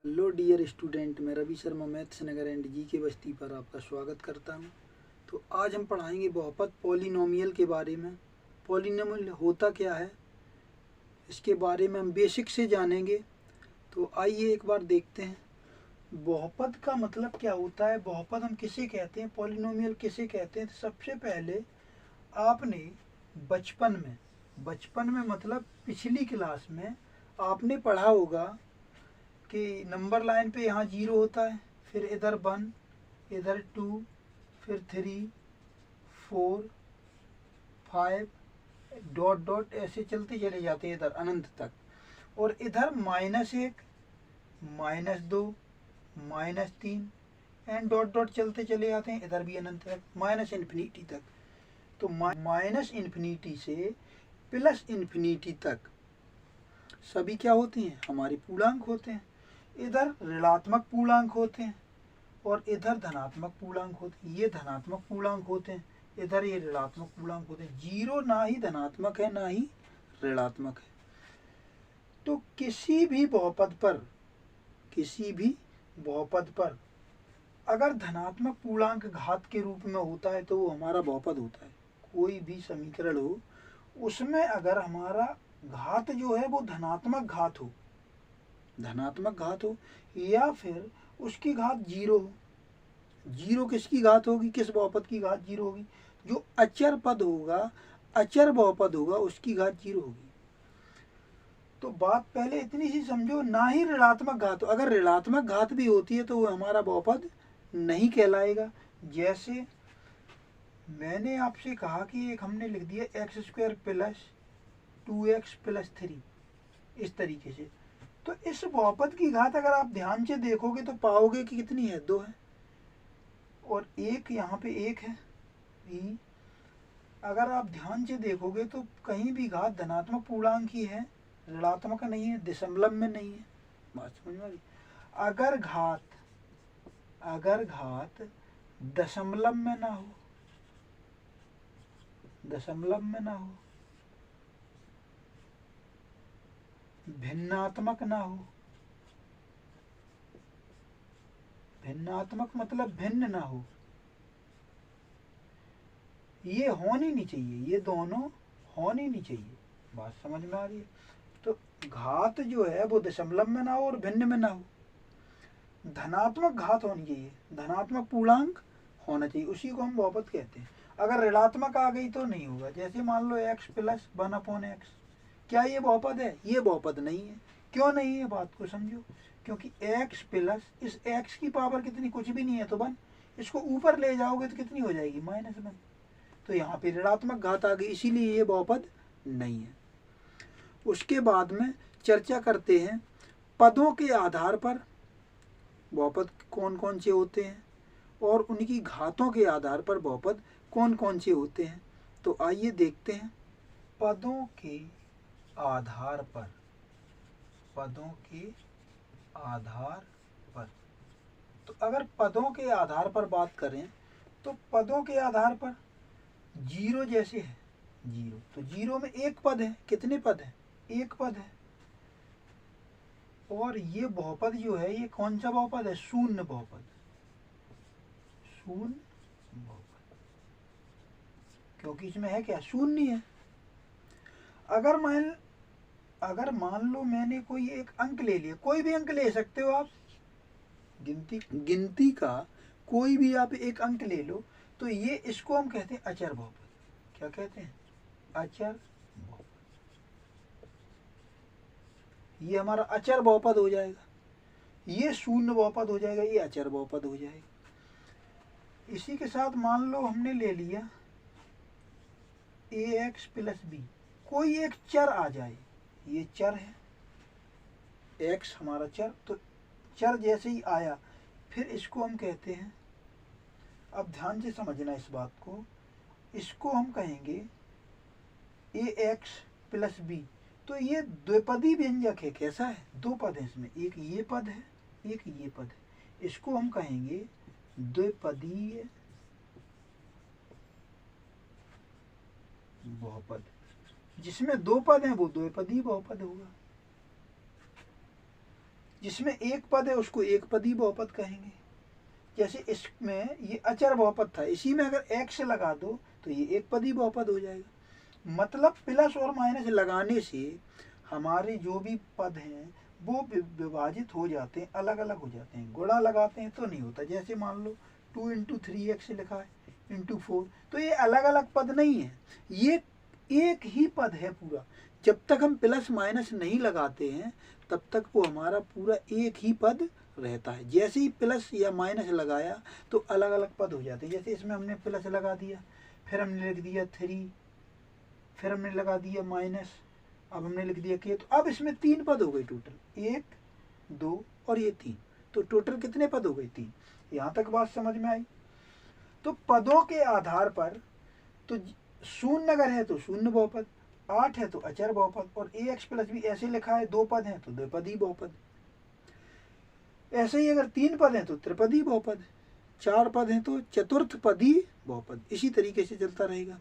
Hello dear student, मैं Ravi Sharma maths नगर and G K बस्ती पर आपका स्वागत करता हूं। तो आज हम पढ़ाएंगे बहुपद पॉलिनोमियल के बारे में। पॉलिनोमियल होता क्या है, इसके बारे में हम बेसिक से जानेंगे। तो आइए एक बार देखते हैं बहुपद का मतलब क्या होता है, बहुपद हम किसे कहते हैं, पॉलिनोमियल किसे कहते हैं। तो सबसे पहले आपने बचपन में मतलब पिछली क्लास में आपने पढ़ा होगा कि नंबर लाइन पे यहाँ 0 होता है, फिर इधर 1, इधर 2, फिर 3, 4, 5, डॉट डॉट ऐसे चलते चले जाते हैं इधर अनंत तक। और इधर -1, -2, -3 एंड डॉट डॉट चलते चले जाते हैं इधर भी अनंत तक, माइनस इन्फिनिटी तक। तो माइनस इन्फिनिटी से प्लस इन्फिनिटी तक सभी क्या होते हैं, हमारे पूर्णांक होते हैं। इधर ऋणात्मक पूर्णांक होते हैं और इधर धनात्मक पूर्णांक होते हैं। ये धनात्मक पूर्णांक होते हैं, इधर ये ऋणात्मक पूर्णांक होते हैं। 0 ना ही धनात्मक है ना ही ऋणात्मक है। तो किसी भी बहुपद पर अगर धनात्मक पूर्णांक घात के रूप में होता है तो वो हमारा बहुपद होता है। कोई भी समीकरण हो, उसमें अगर हमारा घात जो है वो धनात्मक घात हो या फिर उसकी घात 0 हो। 0 किसकी घात होगी, किस बहुपद की घात 0 होगी, जो अचर पद होगा, अचर बहुपद होगा, उसकी घात 0 होगी। तो बात पहले इतनी सी समझो, ना ही ऋणात्मक घात हो। अगर ऋणात्मक घात भी होती है तो वो हमारा बहुपद नहीं कहलाएगा। जैसे मैंने आपसे कहा कि एक हमने लिख दिया x² प्लस 2x प्लस 3, इस तरीके से। तो इस बहुपद की घात अगर आप ध्यान से देखोगे तो पाओगे कि कितनी है, 2 है। और एक यहाँ पे 1 है भी। अगर आप ध्यान से देखोगे तो कहीं भी घात धनात्मक पूर्णांक ही है, ऋणात्मक नहीं है, दशमलव में नहीं है। बात समझ में आ रही। अगर घात दशमलव में ना हो, भिन्नात्मक ना हो, भिन्नात्मक मतलब भिन्न ना हो, ये होनी नहीं चाहिए, ये दोनों होनी नहीं चाहिए। बात समझ में आ रही है। तो घात जो है वो दशमलव में ना हो और भिन्न में ना हो, धनात्मक घात होनी चाहिए, धनात्मक पूर्णांक होना चाहिए, उसी को हम बहुपद कहते हैं। अगर ऋणात्मक आ गई तो नहीं होगा। जैसे मान लो x प्लस 1/x, क्या ये बहुपद है? ये बहुपद नहीं है। क्यों नहीं है, बात को समझो। क्योंकि x प्लस इस x की पावर कितनी, कुछ भी नहीं है तो 1, इसको ऊपर ले जाओगे तो कितनी हो जाएगी, -1। तो यहाँ पे ऋणात्मक घात आ गई, इसीलिए ये बहुपद नहीं है। उसके बाद में चर्चा करते हैं पदों के आधार पर बहुपद कौन कौन से होते हैं और उनकी घातों के आधार पर बहुपद कौन कौन से होते हैं। तो आइए देखते हैं पदों के आधार पर। तो अगर पदों के आधार पर बात करें तो पदों के आधार पर 0 जैसे है, 0 तो 0 में एक पद है। कितने पद है? एक पद है। और ये बहुपद जो है, ये कौन सा बहुपद है? शून्य बहुपद। क्योंकि इसमें है क्या, शून्य है। अगर मान लो मैंने कोई एक अंक ले लिया, कोई भी अंक ले सकते हो आप, गिनती का कोई भी आप एक अंक ले लो, तो ये इसको हम कहते हैं अचर बहुपद। क्या कहते हैं? अचर बहुपद। ये हमारा अचर बहुपद हो जाएगा, ये शून्य बहुपद हो जाएगा, ये अचर बहुपद हो जाएगा। इसी के साथ मान लो हमने ले लिया ax प्लस बी, कोई एक चर आ जाए, ये चर है, x हमारा चर। तो चर जैसे ही आया, फिर इसको हम कहते हैं, अब ध्यान से समझना इस बात को, इसको हम कहेंगे ax प्लस बी। तो ये द्विपदी व्यंजक है। कैसा है? दो पद है इसमें, एक ये पद है, एक ये पद है। इसको हम कहेंगे द्विपदीय बहुपद। जिसमें दो पद हैं वो द्विपदीय बहुपद होगा। जिसमें एक पद है उसको एक पदी बहुपद कहेंगे। जैसे इसमें ये अचर बहुपद था, इसी में अगर x लगा दो तो ये एक पदी बहुपद हो जाएगा। मतलब प्लस और माइनस लगाने से हमारे जो भी पद हैं वो विभाजित हो जाते हैं, अलग अलग हो जाते हैं। गुणा लगाते हैं तो नहीं होता। जैसे मान लो 2 × 3x लिखा है × 4, तो ये अलग अलग पद नहीं है, ये एक ही पद है पूरा। जब तक हम प्लस माइनस नहीं लगाते हैं तब तक वो हमारा पूरा एक ही पद रहता है। जैसे ही प्लस या माइनस लगाया तो अलग अलग पद हो जाते हैं। जैसे इसमें हमने प्लस लगा दिया, फिर हमने लिख दिया 3, फिर हमने लगा दिया माइनस, अब हमने लिख दिया k। तो अब इसमें 3 पद हो गए टोटल, 1 2 और ये 3। तो टोटल कितने पद हो गए? 3। यहाँ तक बात समझ में आई? तो पदों के आधार पर तो शून्य अगर है तो शून्य बहुपद, 8 है तो अचर बहुपद, और ax प्लस भी ऐसे लिखा है, 2 पद हैं तो द्विपदी बहुपद। ऐसे ही अगर 3 पद हैं तो त्रिपदी बहुपद, 4 पद हैं तो चतुर्थपदी बहुपद। इसी तरीके से चलता रहेगा।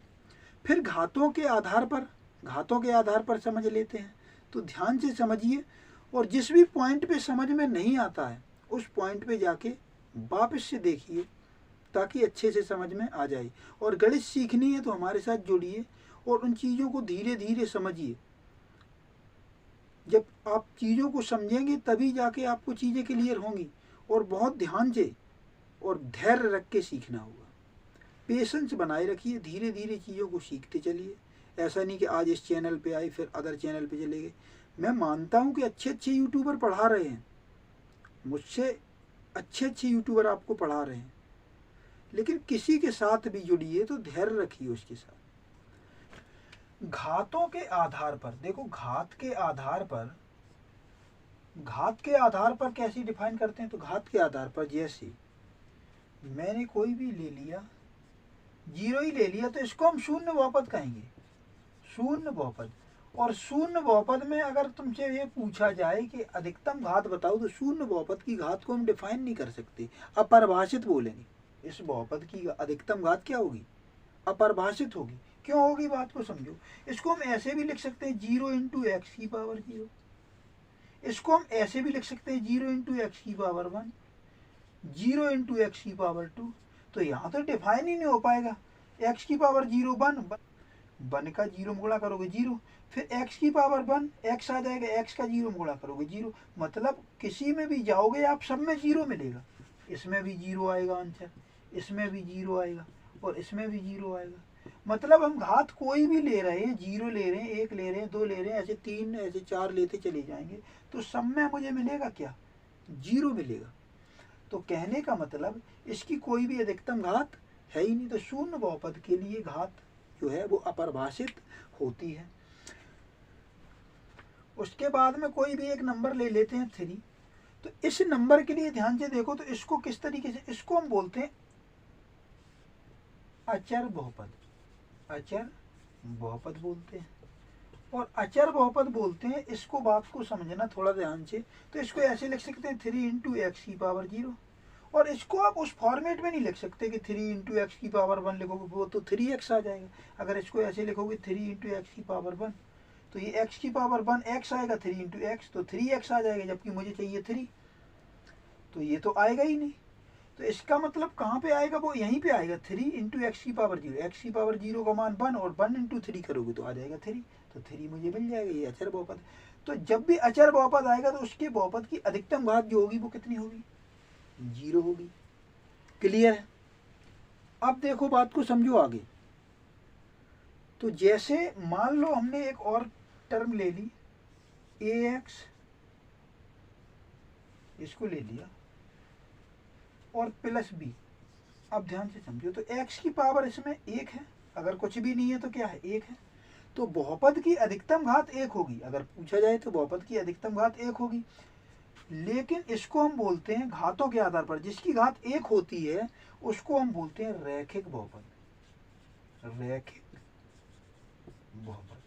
फिर घातों के आधार पर समझ लेते हैं। तो ध्यान से समझिए, और जिस भी पॉइंट पे समझ में नहीं आता है उस पॉइंट पे जाके वापस से देखिए ताकि अच्छे से समझ में आ जाए। और गणित सीखनी है तो हमारे साथ जुड़िए और उन चीज़ों को धीरे धीरे समझिए। जब आप चीज़ों को समझेंगे तभी जाके आपको चीज़ें क्लियर होंगी। और बहुत ध्यान से और धैर्य रख के सीखना होगा। पेशेंस बनाए रखिए, धीरे धीरे चीज़ों को सीखते चलिए। ऐसा नहीं कि आज इस चैनल पे आए फिर अदर चैनल पे चले गए। मैं मानता हूँ कि अच्छे अच्छे यूट्यूबर पढ़ा रहे हैं, मुझसे अच्छे अच्छे यूट्यूबर आपको पढ़ा रहे हैं, लेकिन किसी के साथ भी जुड़िए तो धैर्य रखिए उसके साथ। घातों के आधार पर देखो, घात के आधार पर कैसे डिफाइन करते हैं? तो घात के आधार पर जैसे मैंने कोई भी ले लिया, 0 ही ले लिया, तो इसको हम शून्य बहुपद कहेंगे, शून्य बहुपद। और शून्य बहुपद में अगर तुमसे ये पूछा जाए कि अधिकतम घात बताओ, तो शून्य बहुपद की घात को हम डिफाइन नहीं कर सकते, अपरिभाषित बोलेंगे। इस बहुपद की अधिकतम घात क्या होगी? अपरिभाषित होगी। क्यों होगी? बात को समझो। इसको हम ऐसे भी लिख सकते हैं 0 × x⁴। इसको हम ऐसे भी लिख सकते हैं 0 × x⁴1, 0 × x⁴2। तो यहाँ तो डिफाइन ही नहीं हो पाएगा। x⁴0 1 का 0 में गुणा करोगे 0, फिर x⁴1 x आ जाएगा, x का 0 में गुणा करोगे 0। मतलब किसी में भी जाओगे आप सब में 0 मिलेगा। इसमें भी 0 आएगा आंसर, इसमें भी 0 आएगा, और इसमें भी 0 आएगा। मतलब हम घात कोई भी ले रहे हैं, 0 ले रहे हैं, 1 ले रहे हैं, 2 ले रहे हैं, ऐसे 3 ऐसे 4 लेते चले जाएंगे, तो सब में मुझे मिलेगा क्या? 0 मिलेगा। तो कहने का मतलब इसकी कोई भी अधिकतम घात है ही नहीं। तो शून्य बहुपद के लिए घात जो है वो अपरिभाषित होती है। उसके बाद में कोई भी एक नंबर ले लेते हैं 3। तो इस नंबर के लिए ध्यान से देखो, तो इसको किस तरीके से, इसको हम बोलते हैं अचर बहुपद, अचर बहुपद बोलते हैं। और अचर बहुपद बोलते हैं, इसको बात को समझना थोड़ा ध्यान से। तो इसको ऐसे लिख सकते हैं 3 × x⁴0। और इसको आप उस फॉर्मेट में नहीं लिख सकते कि 3 × x⁴1 लिखोगे वो तो 3x आ जाएगा। अगर इसको ऐसे लिखोगे 3 × x⁴1, तो ये x⁴1 x आएगा, 3 × x तो 3x आ जाएगा, जबकि मुझे चाहिए 3, तो ये तो आएगा ही नहीं। तो इसका मतलब कहाँ पे आएगा? वो यहीं पे आएगा, 3 × x⁴0। x⁴0 का मान 1, और 1 × 3 करोगे तो आ जाएगा 3, तो 3 मुझे मिल जाएगा। ये अचर बहुपद। तो जब भी अचर बहुपद आएगा तो उसके बहुपद की अधिकतम घात जो होगी वो कितनी होगी? 0 होगी। क्लियर है? अब देखो बात को समझो आगे। तो जैसे मान लो हमने एक और टर्म ले ली, ax, इसको ले लिया, और प्लस b। अब ध्यान से समझो, तो x की पावर इसमें 1 है, अगर कुछ भी नहीं है तो क्या है? 1 है। तो बहुपद की अधिकतम घात 1 होगी। अगर पूछा जाए तो बहुपद की अधिकतम घात 1 होगी। लेकिन इसको हम बोलते हैं घातों के आधार पर, जिसकी घात 1 होती है उसको हम बोलते हैं रैखिक बहुपद, रैखिक बहुपद।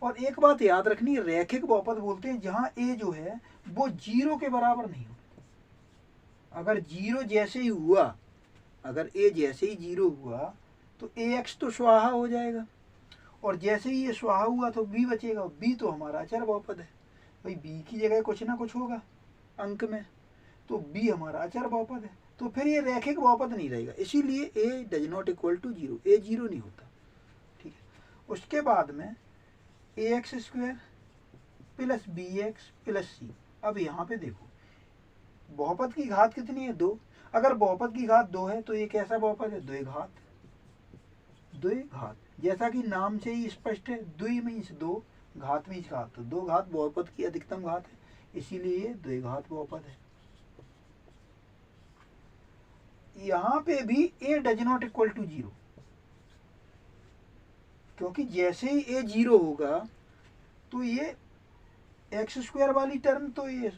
और एक बात याद रखनी, रैखिक बहुपद बोलते हैं जहां a जो है वो 0 के बराबर नहीं हो। अगर 0 जैसे ही हुआ, अगर a जैसे ही 0 हुआ तो ax तो स्वाहा हो जाएगा, और जैसे ही ये स्वाहा हुआ तो बी बचेगा, बी तो हमारा अचर बहुपद है, भाई बी की जगह कुछ ना कुछ होगा अंक में, तो बी हमारा अचर बहुपद है, तो फिर ये रैखिक बहुपद नहीं रहेगा, इसीलिए A does not equal to zero, A zero नहीं होता। ठीक है, उसके बाद में A X square plus B X plus C. अब यहाँ पे देखो बहुपद की घात कितनी है, 2। अगर बहुपद की घात 2 है तो ये कैसा बहुपद है, द्विघात। द्विघात जैसा कि नाम से ही स्पष्ट है, द्वि मीन्स 2, घात मीन्स घात, तो 2 घात बहुपद की अधिकतम घात है, इसीलिए ये द्विघात बहुपद है। यहाँ पे भी A does not equal to zero, क्योंकि जैसे ही ए जीरो होगा तो ये एक्स स्क्वायर वाली टर्म तो ये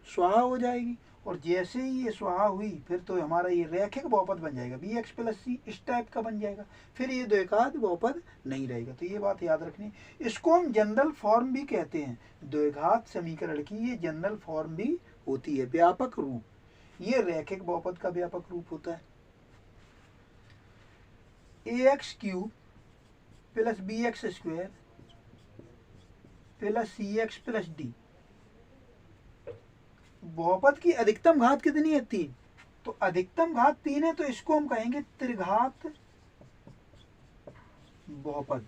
स्वाहा हो जाएगी, और जैसे ही ये स्वाहा हुई फिर तो हमारा ये रैखिक बहुपद बन जाएगा, बी एक्स प्लस सी इस टाइप का बन जाएगा, फिर ये द्विघात बहुपद नहीं रहेगा। तो ये बात याद रखनी, इसको हम जनरल फॉर्म भी कहते हैं, द्विघात समीकरण की ये जनरल फॉर्म भी होती है, व्यापक रूप, ये रैखिक बहुपद का व्यापक रूप होता है। A X cube plus B X square plus C X plus D, बहुपद की अधिकतम घात कितनी है, 3, तो अधिकतम घात 3 है तो इसको हम कहेंगे त्रिघात बहुपद।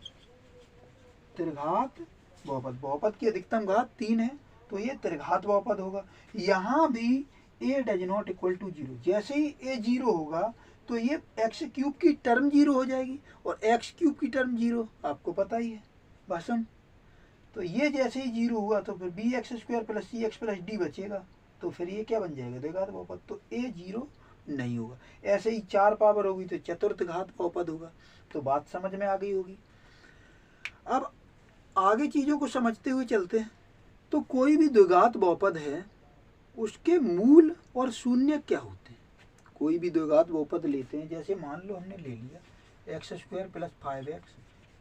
त्रिघात बहुपद, बहुपद की अधिकतम घात 3 है तो ये त्रिघात बहुपद होगा। यहाँ भी A does not equal to zero, जैसे ही ए जीरो होगा तो ये एक्स क्यूब की टर्म जीरो हो जाएगी, और एक्स क्यूब की टर्म जीरो आपको पता ही है भाषण, तो ये जैसे ही जीरो हुआ तो फिर B X square plus C X plus D बचेगा, तो फिर ये क्या बन जाएगा, द्विघात बहुपद, तो ए जीरो नहीं होगा। ऐसे ही 4 पावर होगी तो चतुर्थ घात बहुपद होगा। तो बात समझ में आ गई होगी। अब आगे चीज़ों को समझते हुए चलते हैं। तो कोई भी द्विघात बहुपद है उसके मूल और शून्य क्या होते हैं। कोई भी द्विघात बहुपद लेते हैं, जैसे मान लो हमने ले लिया x square plus 5x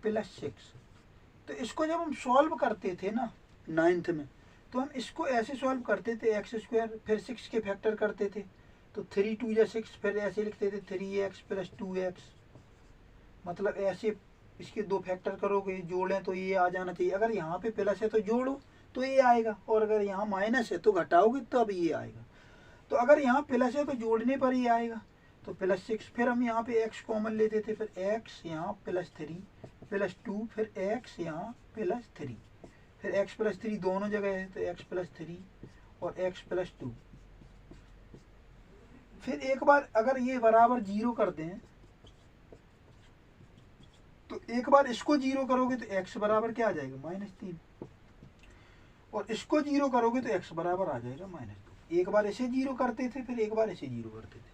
plus 6, तो इसको जब हम सॉल्व करते थे ना 9th में, तो हम इसको ऐसे सॉल्व करते थे, एक्स स्क्वायर फिर 6 के फैक्टर करते थे, तो 3 2 या 6, फिर ऐसे लिखते थे 3x प्लस 2x, मतलब ऐसे इसके 2 फैक्टर करोगे, जोड़ें तो ये आ जाना चाहिए। अगर यहाँ पे प्लस है तो जोड़ो तो ये आएगा, और अगर यहाँ माइनस है तो घटाओगे तो अब ये आएगा। तो अगर यहाँ प्लस है तो जोड़ने पर ही आएगा, तो प्लस 6, फिर हम यहाँ पे x कॉमन लेते थे, फिर x यहाँ प्लस 3 प्लस 2, फिर x यहाँ प्लस 3, फिर x प्लस 3 दोनों जगह है तो x प्लस 3 और x प्लस 2। फिर एक बार अगर ये बराबर 0 कर दें तो एक बार इसको 0 करोगे तो x बराबर क्या आ जाएगा, -3, और इसको 0 करोगे तो x बराबर आ जाएगा -2। एक बार इसे 0 करते थे, फिर एक बार इसे 0 करते थे।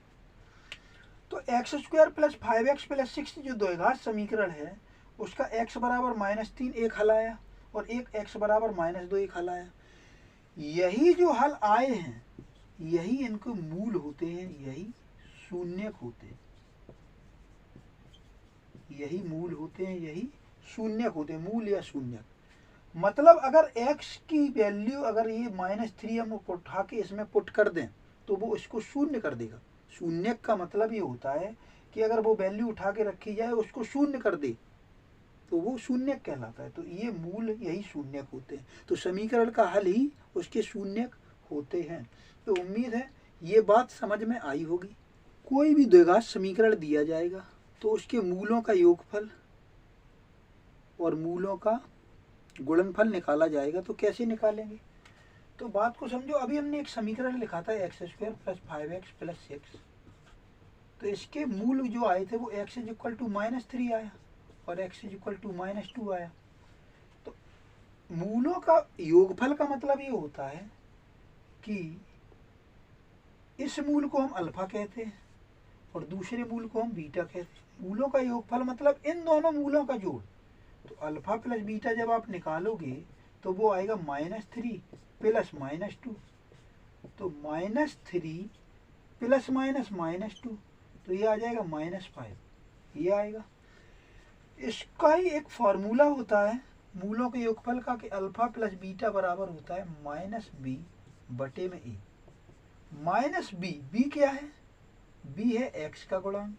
तो x square plus 5x plus 6 जो द्विघात समीकरण है उसका x बराबर -3 एक हल आया, और एक x बराबर -2 एक हल आया। यही जो हल आए हैं यही इनको मूल होते हैं, यही शून्यक होते हैं, यही मूल होते हैं, यही शून्यक होते हैं, मूल या शून्यक। मतलब अगर x की वैल्यू अगर ये -3 हम उठा के इसमें पुट कर दें तो वो इसको शून्य कर देगा। शून्यक का मतलब ये होता है कि अगर वो वैल्यू उठा के रखी जाए उसको शून्य कर दे तो वो शून्यक कहलाता है। तो ये मूल यही शून्यक होते हैं, तो समीकरण का हल ही उसके शून्यक होते हैं। तो उम्मीद है ये बात समझ में आई होगी। कोई भी द्विघात समीकरण दिया जाएगा तो उसके मूलों का योगफल और मूलों का गुणनफल निकाला जाएगा। तो कैसे निकालेंगे, तो बात को समझो। अभी हमने एक समीकरण लिखा था x square plus 5x plus 6, तो इसके मूल जो आए थे वो x इज इक्वल टू -3 आया और x इज इक्वल टू -2 आया। तो मूलों का योगफल का मतलब ये होता है कि इस मूल को हम अल्फा कहते हैं और दूसरे मूल को हम बीटा कहते हैं। मूलों का योगफल मतलब इन दोनों मूलों का जोड़। तो अल्फा प्लस बीटा जब आप निकालोगे तो वो आएगा -3 प्लस -2, तो -3 प्लस -2, तो ये आ जाएगा -5, ये आएगा। इसका ही एक फॉर्मूला होता है मूलों के योगफल का कि अल्फा प्लस बीटा बराबर होता है -b बटे में a। -b क्या है, b है x का गुणांक,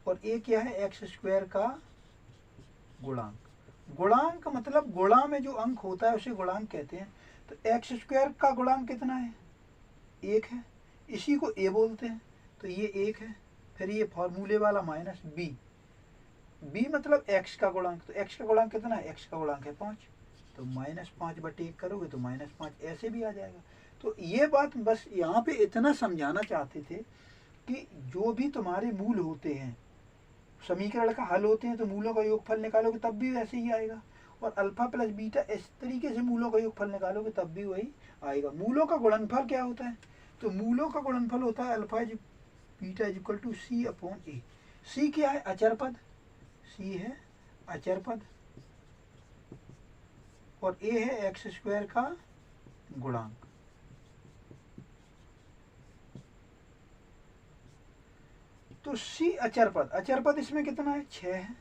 और ए क्या है, एक्स स्क्वायर का गुणांक। गुणांक मतलब गुणा में जो अंक होता है उसे गुणांक कहते हैं। तो एक्स स्क्वायर का गुणांक कितना है, 1 है, इसी को ए बोलते हैं। तो ये 1 है, फिर ये फॉर्मूले वाला माइनस बी, बी मतलब एक्स का गुणांक। तो एक्स का गुणांक कितना है, एक्स का गुणांक है 5, तो -5/1 करोगे तो -5 ऐसे भी आ जाएगा। तो ये बात बस यहाँ पे इतना समझाना चाहते थे कि जो भी तुम्हारे मूल होते हैं, समीकरण का हल होते हैं, तो मूलों का योगफल निकालोगे तब भी वैसे ही आएगा। और अल्फा प्लस बीटा इस तरीके से मूलों का योगफल निकालोगे तब भी वही आएगा। मूलों का गुणनफल क्या होता है, तो मूलों का गुणनफल होता है alpha beta is equal to C upon A. C क्या है, अचर पद, सी है अचर पद, और ए है एक्स स्क्वायर का गुणांक। तो सी अचर पद इसमें कितना है, 6 है,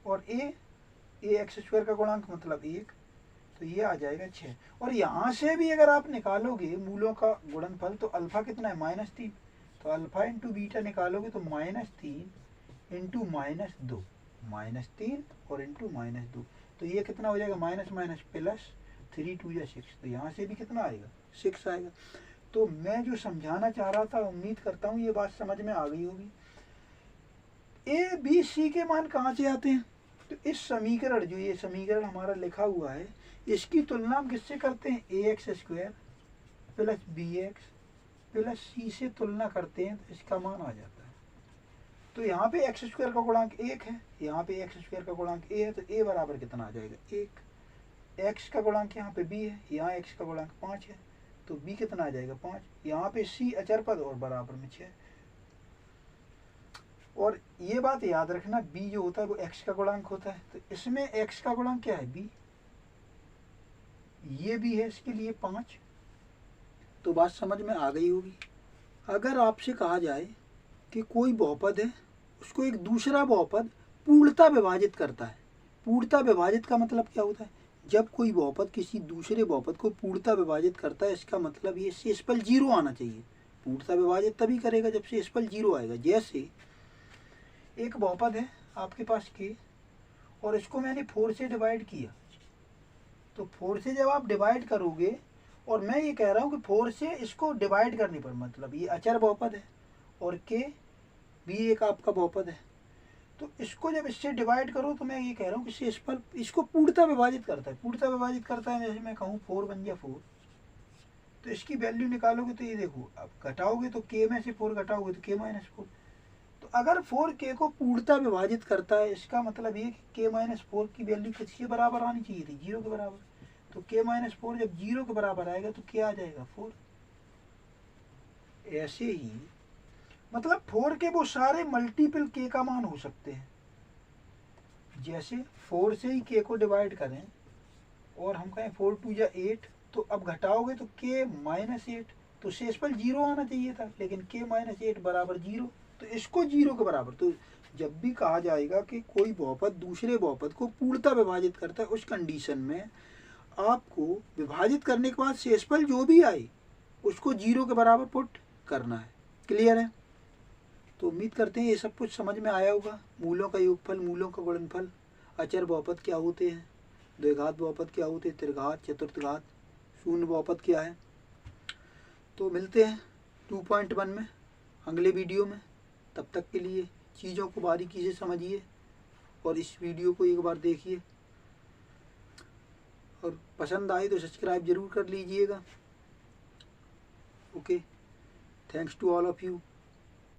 और ए एक्स स्क्वायर का गुणांक मतलब 1, तो ये आ जाएगा 6। और यहाँ से भी अगर आप निकालोगे मूलों का गुणनफल, तो अल्फा कितना है, -3, तो अल्फा इंटू बीटा निकालोगे तो -3 इंटू -2, -3 और इंटू -2, तो ये कितना हो जाएगा, माइनस माइनस प्लस, 3 2 या 6, तो यहाँ से भी कितना आएगा, 6 आएगा। तो मैं जो समझाना चाह रहा था, उम्मीद करता हूँ ये बात समझ में आ गई होगी। ए बी सी के मान कहाँ से आते हैं, तो इस समीकरण, जो ये समीकरण हमारा लिखा हुआ है, इसकी तुलना हम किससे करते हैं, A X square plus B X plus C से तुलना करते हैं, तो इसका मान आ जाता है। तो यहाँ पे एक्स स्क्वायर का गुणांक 1 है, यहाँ पे एक्स स्क्वायर का गुणांक ए है, तो ए बराबर कितना आ जाएगा, 1। एक्स का गुणांक यहाँ पे बी है, यहाँ एक्स का गुणांक 5 है, तो बी कितना आ जाएगा, 5। यहाँ पे सी अचर पद और बराबर में 6। और ये बात याद रखना, बी जो होता है वो एक्स का गुणांक होता है, तो इसमें एक्स का गुणांक क्या है, बी, ये भी है इसके लिए 5। तो बात समझ में आ गई होगी। अगर आपसे कहा जाए कि कोई बहुपद है, उसको एक दूसरा बहुपद पूर्णता विभाजित करता है, पूर्णता विभाजित का मतलब क्या होता है, जब कोई बहुपद किसी दूसरे बहुपद को पूर्णता विभाजित करता है, इसका मतलब ये शेषफल 0 आना चाहिए। पूर्णता विभाजित तभी करेगा जब शेषफल 0 आएगा। जैसे एक बहुपद है आपके पास के, और इसको मैंने 4 से डिवाइड किया, तो 4 से जब आप डिवाइड करोगे, और मैं ये कह रहा हूँ कि 4 से इसको डिवाइड करने पर, मतलब ये अचर बहुपद है और के भी एक आपका बहुपद है, तो इसको जब इससे डिवाइड करो, तो मैं ये कह रहा हूँ कि शेषफल इसको पूर्णता विभाजित करता है। पूर्णता विभाजित करता है, जैसे मैं कहूँ 4 बन गया 4, तो इसकी वैल्यू निकालोगे तो ये देखो, अब घटाओगे तो के में से 4 घटाओगे तो k-4। तो अगर 4k को पूर्णता विभाजित करता है, इसका मतलब ये कि k-4 की वैल्यू किसके बराबर आनी चाहिए थी, 0 के बराबर। तो k-4 जब 0 के बराबर आएगा तो क्या आ जाएगा, 4। ऐसे ही मतलब 4 के वो सारे मल्टीपल k का मान हो सकते हैं। जैसे 4 से ही k को डिवाइड करें और हम कहें 4 2 या 8, तो अब घटाओगे तो k-8, तो शेषफल 0 आना चाहिए था, लेकिन k-8 बराबर 0, तो इसको 0 के बराबर। तो जब भी कहा जाएगा कि कोई बहुपद दूसरे बहुपद को पूर्णता विभाजित करता है, उस कंडीशन में आपको विभाजित करने के बाद शेषफल जो भी आए उसको 0 के बराबर पुट करना है। क्लियर है? तो उम्मीद करते हैं ये सब कुछ समझ में आया होगा। मूलों का योगफल, मूलों का गुणनफल, अचर बहुपद क्या होते हैं, द्विघात बहुपद क्या होते हैं, त्रिघात, चतुर्थघात, शून्य बहुपद क्या है। तो मिलते हैं 2.1 में अगले वीडियो में। तब तक के लिए चीज़ों को बारीकी से समझिए और इस वीडियो को एक बार देखिए, और पसंद आए तो सब्सक्राइब ज़रूर कर लीजिएगा। Okay, thanks to all of you.